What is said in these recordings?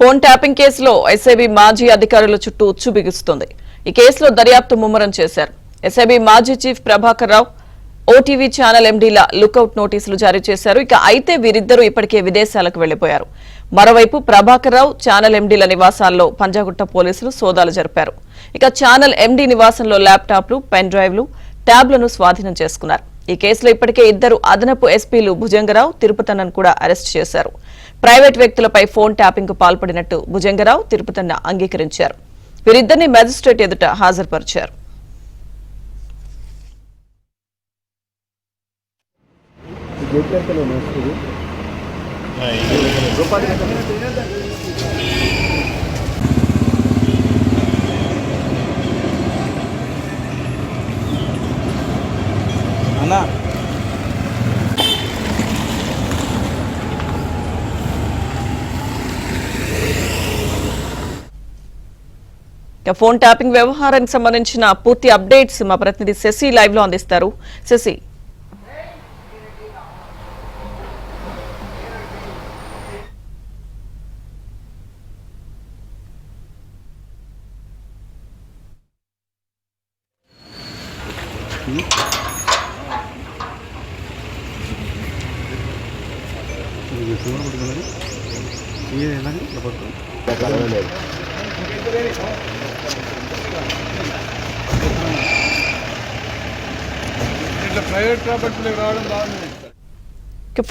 Phone tapping కేసులో SIB మాజీ అధికారుల చుట్టూ ఉచ్చు బిగుస్తుంది. ఈ కేసులో దర్యాప్తు ముమ్మరం చేశారు. ఎస్ఐబీ మాజీ chief Prabhakar Rao, OTV channel ఎండీల lookout నోటీసులు జారీ చేశారు. అయితే వీరిద్దరూ ఇప్పటికే విదేశాలకు వెళ్లిపోయారు. మరోవైపు ప్రభాకర్ రావు, ఛానల్ ఎండీల నివాసాల్లో పంజాగుట్ట పోలీసులు సోదాలు జరిపారు. ఛానల్ ఎండీ నివాసంలో ల్యాప్టాప్లు, పెన్ డ్రైవ్లు, ట్యాబ్లను స్వాధీనం చేసుకున్నారు. ఈ కేసులో ఇప్పటికే ఇద్దరు అదనపు ఎస్పీలు భుజంగరావు, తిరుపతన్నను కూడా అరెస్టు చేశారు. ప్రైవేట్ వ్యక్తులపై ఫోన్ ట్యాపింగ్ కు పాల్పడినట్టు భుజంగరావు, తిరుపతన్న అంగీకరించారు. వీరిద్దరిని మేజిస్ట్రేట్ ఎదుట హాజరుపరిచారు. ఫోన్ ట్యాపింగ్ వ్యవహారానికి సంబంధించిన పూర్తి అప్డేట్స్ మా ప్రతినిధి శశి లైవ్ లో అందిస్తారు. శశి,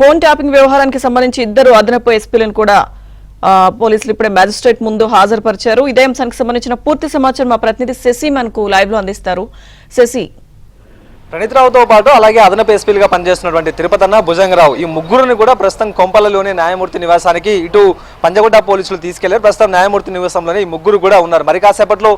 ఫోన్ ట్యాపింగ్ వ్యవహారానికి సంబంధించి ఇద్దరు అదనపు ఎస్పీలను కూడా పోలీసులు ఇప్పుడే మ్యాజిస్ట్రేట్ ముందు హాజరుపరిచారు. ఇదే అంశానికి సంబంధించిన పూర్తి సమాచారం మా ప్రతినిధి శశి మనకు లైవ్ లో అందిస్తారు. శశి, ప్రణీత్రావుతో పాటు అలాగే అదనపు ఎస్పీలుగా పనిచేస్తున్నటువంటి తిరుపతన్న, భుజంగరావు ఈ ముగ్గురిని కూడా ప్రస్తుతం కొంపలలోని న్యాయమూర్తి నివాసానికి ఇటు పంజగుట్ట పోలీసులు తీసుకెళ్లారు. ప్రస్తుతం న్యాయమూర్తి నివాసంలోనే ఈ ముగ్గురు కూడా ఉన్నారు. మరి కాసేపట్లో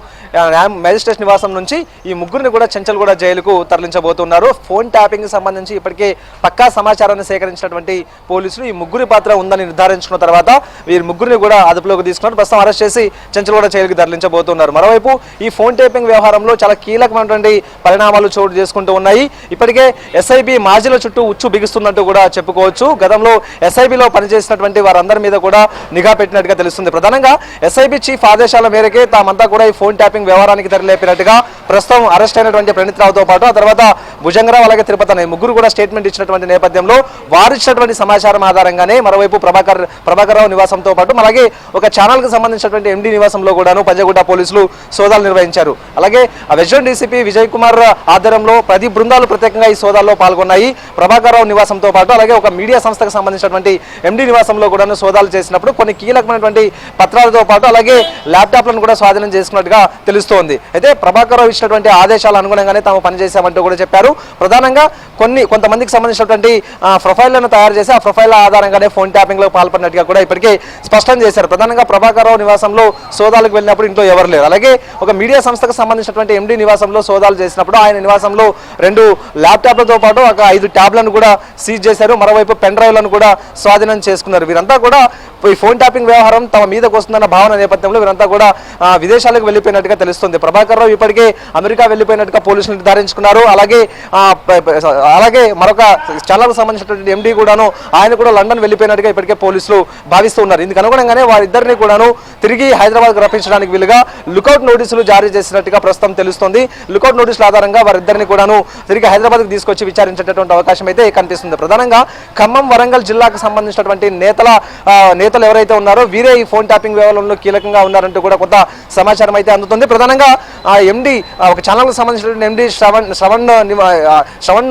మేజిస్ట్రేట్ నివాసం నుంచి ఈ ముగ్గురిని కూడా చెంచల్గూడ జైలుకు తరలించబోతున్నారు. ఫోన్ ట్యాపింగ్ సంబంధించి ఇప్పటికే పక్కా సమాచారాన్ని సేకరించినటువంటి పోలీసులు ఈ ముగ్గురి పాత్ర ఉందని నిర్ధారించుకున్న తర్వాత వీరి ముగ్గురిని కూడా అదుపులోకి తీసుకున్నారు. ప్రస్తుతం అరెస్ట్ చేసి చెంచల్గూడ జైలుకు తరలించబోతున్నారు. మరోవైపు ఈ ఫోన్ ట్యాపింగ్ వ్యవహారంలో చాలా కీలకమైనటువంటి పరిణామాలు చోటు చేసుకుంటూ ఉన్నాయి. ఇప్పటికే ఎస్ఐబి మాజీల చుట్టూ ఉచ్చు బిగుస్తున్నట్టు కూడా చెప్పుకోవచ్చు. గతంలో ఎస్ఐబిలో పనిచేసినటువంటి వారందరి మీద కూడా నిఘా పెట్టినట్టుగా తెలుస్తుంది. ప్రధానంగా ఎస్ఐబి చీఫ్ ఆదేశాల మేరకే తామంతా కూడా ఈ ఫోన్ ట్యాపింగ్ వ్యవహారానికి తెరలేపినట్టుగా ప్రస్తుతం అరెస్ట్ అయినటువంటి ప్రణీత్రావుతో పాటు ఆ తర్వాత భుజంగరావు అలాగే తిరుపతన్న ముగ్గురు కూడా స్టేట్మెంట్ ఇచ్చినటువంటి నేపథ్యంలో వారిచ్చినటువంటి సమాచారం ఆధారంగానే మరోవైపు ప్రభాకర్ రావు నివాసంతో పాటు అలాగే ఒక ఛానల్ కు సంబంధించినటువంటి ఎండీ నివాసంలో కూడాను పంజగుట్ట పోలీసులు సోదాలు నిర్వహించారు. అలాగే వెస్టర్న్ డీసీపీ విజయ్ కుమార్ ఆధ్వర్యంలో 10 బృందాలు ప్రత్యేకంగా ఈ సోదాల్లో పాల్గొన్నాయి. ప్రభాకర్ రావు నివాసంతో పాటు అలాగే ఒక మీడియా సంస్థకు సంబంధించినటువంటి ఎండీ నివాసంలో కూడాను సోదాలు చేసినప్పుడు కొన్ని కీలకమైనటువంటి పత్రాలతో పాటు అలాగే ల్యాప్టాప్లను కూడా స్వాధీనం చేసుకున్నట్టుగా తెలుస్తోంది. అయితే ప్రభాకర్ రావు ఇచ్చినటువంటి ఆదేశాల అనుగుణంగానే తాము పనిచేశామంటూ కూడా చెప్పారు. ప్రధానంగా కొంతమందికి సంబంధించినటువంటి ప్రొఫైళ్లను తయారు చేసి ఆ ప్రొఫైల్ ఆధారంగానే ఫోన్ ట్యాపింగ్ లో పాల్పడినట్టుగా కూడా ఇప్పటికే స్పష్టం చేశారు. ప్రధానంగా ప్రభాకర్ రావు నివాసంలో సోదాలకు వెళ్ళినప్పుడు ఇంట్లో ఎవరు లేరు. అలాగే ఒక మీడియా సంస్థకు సంబంధించినటువంటి ఎండీ నివాసంలో సోదాలు చేసినప్పుడు ఆయన నివాసంలో 2 ల్యాప్టాప్లతో పాటు ఒక 5 ట్యాబ్లను కూడా సీజ్ చేశారు. మరోవైపు పెన్ డ్రైవ్లను కూడా స్వాధీనం చేసుకున్నారు. వీరంతా కూడా ఈ ఫోన్ ట్యాపింగ్ వ్యవహారం తమ మీదకు వస్తుందన్న భావన నేపథ్యంలో వీరంతా కూడా విదేశాలకు వెళ్ళిపోయినట్టుగా తెలుస్తుంది. ప్రభాకర్ రావు ఇప్పటికే అమెరికా వెళ్ళిపోయినట్టుగా పోలీసులు నిర్ధారించుకున్నారు. అలాగే మరొక ఛానల్కు సంబంధించినటువంటి ఎండీ కూడాను ఆయన కూడా లండన్ వెళ్ళిపోయినట్టుగా ఇప్పటికే పోలీసులు భావిస్తూ ఉన్నారు. ఇందుకు అనుగుణంగానే వారిద్దరిని కూడాను తిరిగి హైదరాబాద్ రప్పించడానికి వీలుగా లుకౌట్ నోటీసులు జారీ చేసినట్టుగా ప్రస్తుతం తెలుస్తోంది. లుకౌట్ నోటీసుల ఆధారంగా వారిద్దరిని కూడాను తిరిగి హైదరాబాద్కు తీసుకొచ్చి విచారించేటటువంటి అవకాశం అయితే కనిపిస్తుంది. ప్రధానంగా ఖమ్మం, వరంగల్ జిల్లాకు సంబంధించినటువంటి నేతలు ఎవరైతే ఉన్నారో వీరే ఈ ఫోన్ ట్యాపింగ్ వ్యవహారంలో కీలకంగా ఉన్నారంటూ కూడా కొంత సమాచారం అయితే అందుతుంది. ప్రధానంగా ఎండీ ఒక ఛానల్కు సంబంధించినటువంటి ఎండీ శ్రవణ్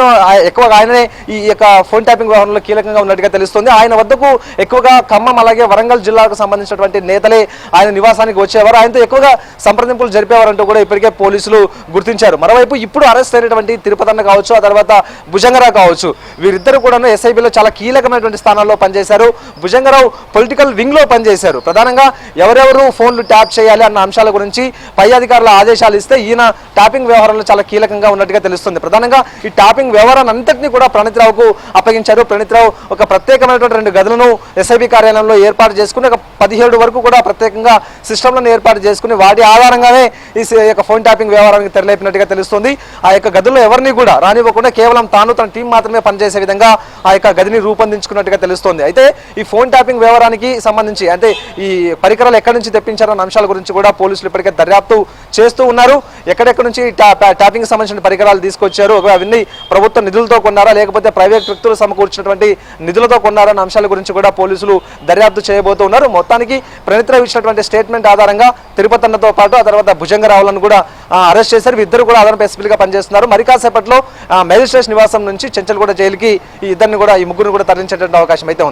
ఎక్కువగా ఆయననే ఈ యొక్క ఫోన్ ట్యాపింగ్ వ్యవహారంలో కీలకంగా ఉన్నట్టుగా తెలుస్తుంది. ఆయన వద్దకు ఎక్కువగా ఖమ్మం అలాగే వరంగల్ జిల్లాకు సంబంధించినటువంటి నేతలే ఆయన నివాసానికి వచ్చేవారు. ఆయనతో ఎక్కువగా సంప్రదింపులు జరిపేవారంటూ కూడా ఇప్పటికే పోలీసులు గుర్తించారు. మరోవైపు ఇప్పుడు అరెస్ట్ అయినటువంటి తిరుపతన్న కావచ్చు, ఆ తర్వాత భుజంగరావు కావచ్చు, వీరిద్దరు కూడా ఎస్ఐబిలో చాలా కీలకమైనటువంటి స్థానాల్లో పనిచేశారు. భుజంగరావు పొలిటికల్ వింగ్ లో పనిచేశారు. ప్రధానంగా ఎవరెవరు ఫోన్లు ట్యాప్ చేయాలి అన్న అంశాల గురించి పై అధికారుల ఆదేశాలు ఇస్తే ఈయన ట్యాపింగ్ వ్యవహారంలో చాలా కీలకంగా ఉన్నట్టుగా తెలుస్తుంది. ప్రధానంగా ఈ ట్యాపింగ్ వ్యవహారాన్ని అంతటినీ కూడా ప్రణీత్రావుకు అప్పగించారు. ప్రణీత్రావు ఒక ప్రత్యేకమైనటువంటి 2 గదులను ఎస్ఐబి కార్యాలయంలో ఏర్పాటు చేసుకుని ఒక 17 వరకు కూడా ప్రత్యేకంగా సిస్టమ్లను ఏర్పాటు చేసుకుని వాటి ఆధారంగానే ఈ యొక్క ఫోన్ ట్యాపింగ్ వ్యవహారానికి తెరలేపినట్టుగా తెలుస్తుంది. ఆ యొక్క గదుల్లో ఎవరిని కూడా రానివ్వకుండా కేవలం తాను తన టీం మాత్రమే పనిచేసే విధంగా ఆ యొక్క గదిని రూపొందించుకున్నట్టుగా తెలుస్తోంది. అయితే ఈ ఫోన్ ట్యాపింగ్ వ్యవహారానికి సంబంధించి అంటే ఈ పరికరాలు ఎక్కడి నుంచి తెప్పించారన్న అంశాల గురించి కూడా పోలీసులు ఇప్పటికే దర్యాప్తు చేస్తూ ఉన్నారు. ఎక్కడెక్కడి నుంచి ట్యాపింగ్ సంబంధించిన పరికరాలు తీసుకొచ్చారు, అవన్నీ ప్రభుత్వ నిధులతో కొన్నారా లేకపోతే ప్రైవేట్ వ్యక్తులు సమకూర్చినటువంటి నిధులతో కొన్నారా అన్న అంశాల గురించి కూడా పోలీసులు దర్యాప్తు చేయబోతూ ఉన్నారు. మొత్తానికి ప్రణీత్ రావు ఇచ్చినటువంటి స్టేట్మెంట్ ఆధారంగా తిరుపతి అన్నతో పాటు ఆ తర్వాత భుజంగరావులను కూడా అరెస్ట్ చేశారు. ఇద్దరు కూడా అదనపు ఎస్పీలుగా పనిచేస్తున్నారు. మరి కాసేపట్లో మేజిస్ట్రేట్ నివాసం నుంచి చెంచల్గూడ జైలుకి ఈ ముగ్గురిని కూడా తరలించేటువంటి అవకాశం అయితే ఉంది.